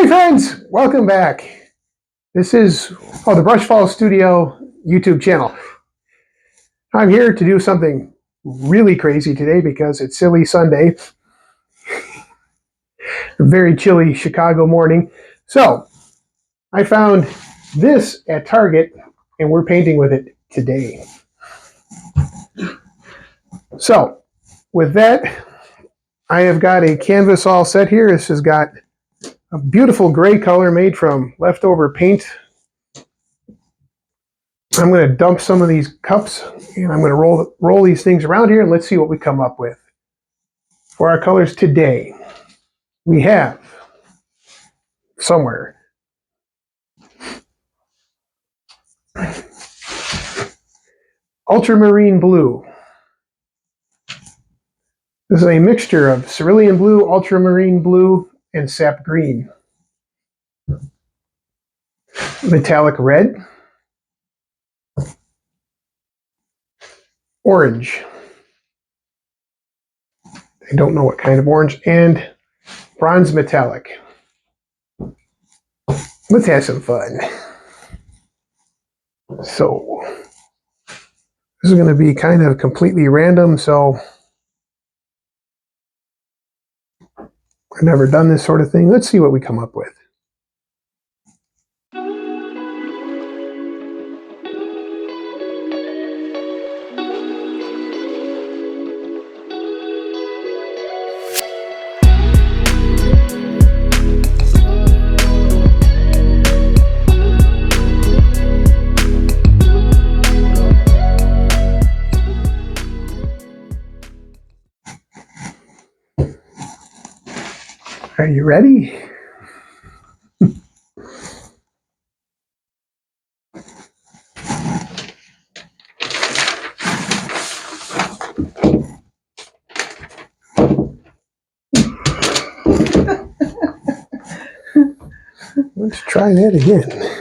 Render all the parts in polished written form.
Hey friends, welcome back. This is the BrushFalls Studio YouTube channel. I'm here to do something really crazy today because it's Silly Sunday. A very chilly Chicago morning. So, I found this at Target and we're painting with it today. So, with that, I have got a canvas all set here. This has got a beautiful gray color made from leftover paint. I'm going to dump some of these cups and I'm going to roll these things around here and let's see what we come up with. For our colors today, we have somewhere ultramarine blue. This is a mixture of cerulean blue, ultramarine blue, and sap green. Metallic red. Orange. I don't know what kind of orange. And bronze metallic. Let's have some fun. So, this is going to be kind of completely random, so I've never done this sort of thing. Let's see what we come up with. Are you ready? Let's try that again.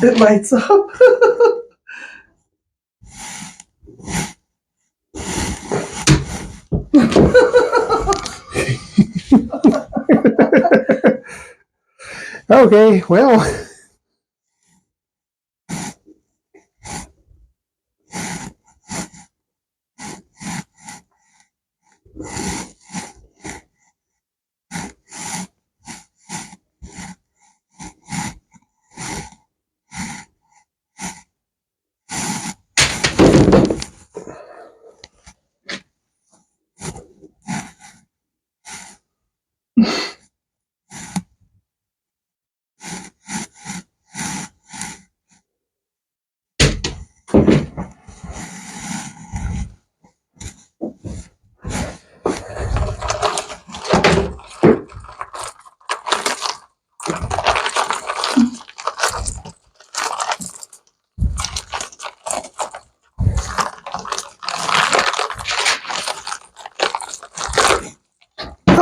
It lights up. Okay, well.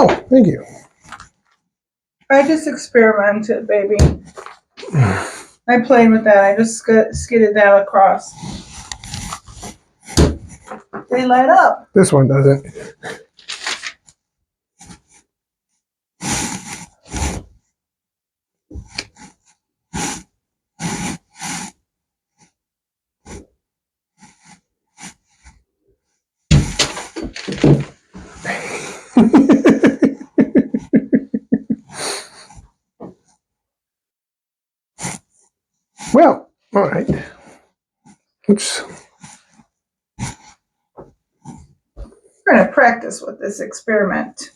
Oh, thank you. I just experimented, baby. I played with that. I just skidded that across. They light up. This one doesn't. Well, all right. Oops. We're going to practice with this experiment.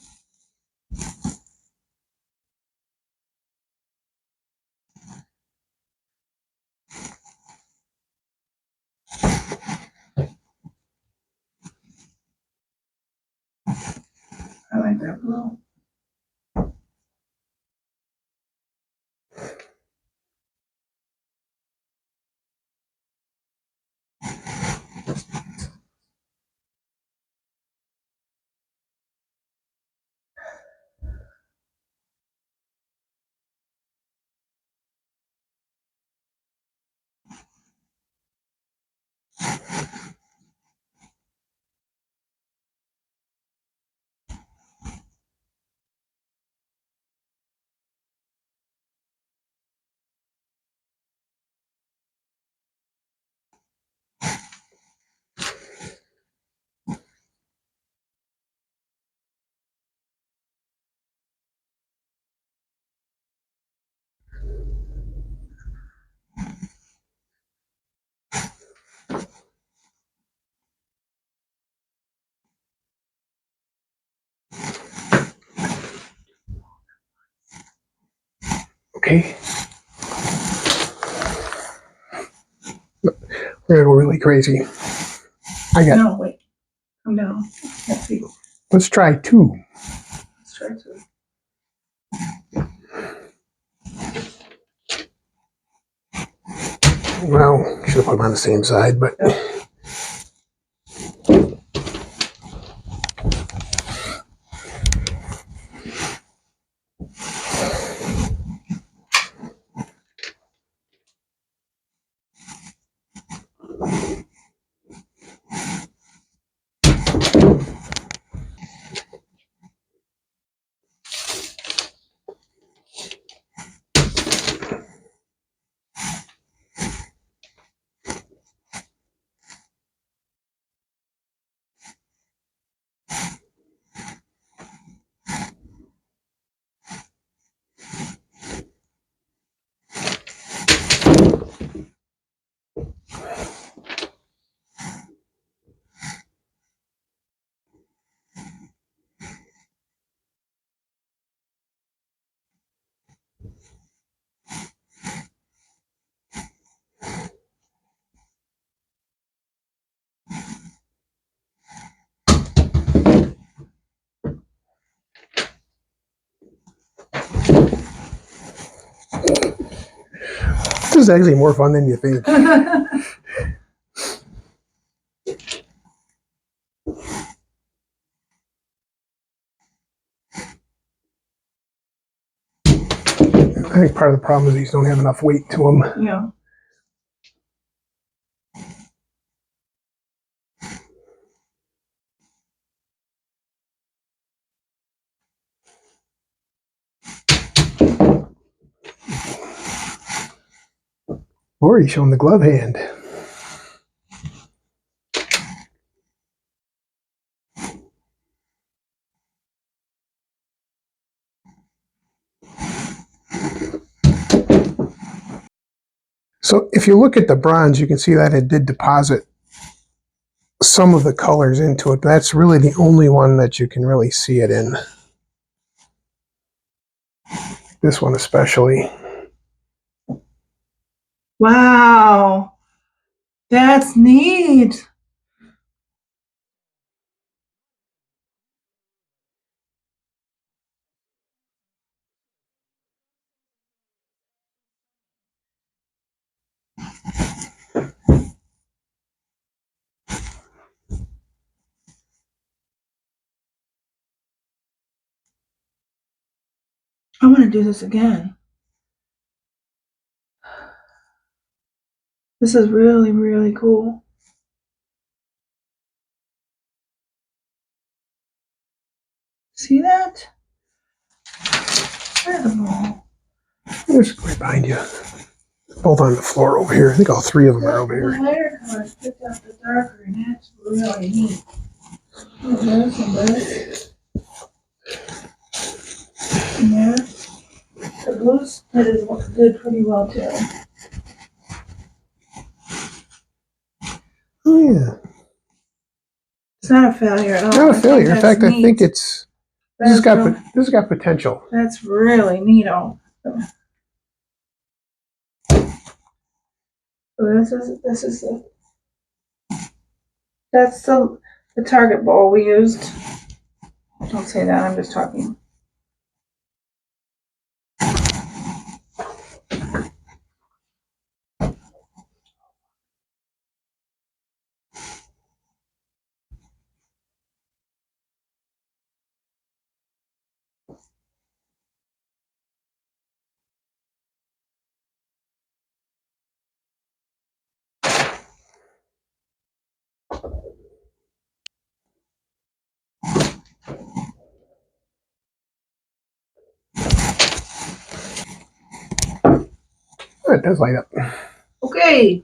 I like that blue. Okay. We're gonna go really crazy. No, wait. Come down. Let's see. Let's try 2. Let's try to. Well, should have put them on the same side, but. This is actually more fun than you think. I think part of the problem is these don't have enough weight to them. Yeah. Or he's showing the glove hand. So if you look at the bronze, you can see that it did deposit some of the colors into it. But that's really the only one that you can really see it in. This one especially. Wow. That's neat. I want to do this again. This is really, really cool. See that? Incredible. There's right behind you. Both on the floor over here. I think all 3 of them are over The here. lighter colors picked up the darker, and that's really neat. This and this. And there. The blues did pretty well too. Oh yeah. It's not a failure at all. Not a failure. In fact, I think it's this has got potential. That's really neato. So this is that's the target bowl we used. Don't say that. I'm just talking. Oh, it does light up. Okay.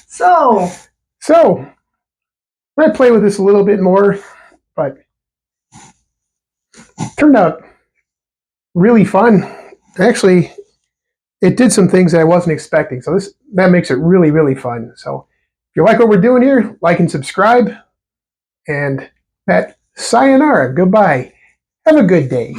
So I'm going to play with this a little bit more, but it turned out really fun. Actually, it did some things that I wasn't expecting. So that makes it really, really fun. So if you like what we're doing here, like and subscribe. And that sayonara, goodbye. Have a good day.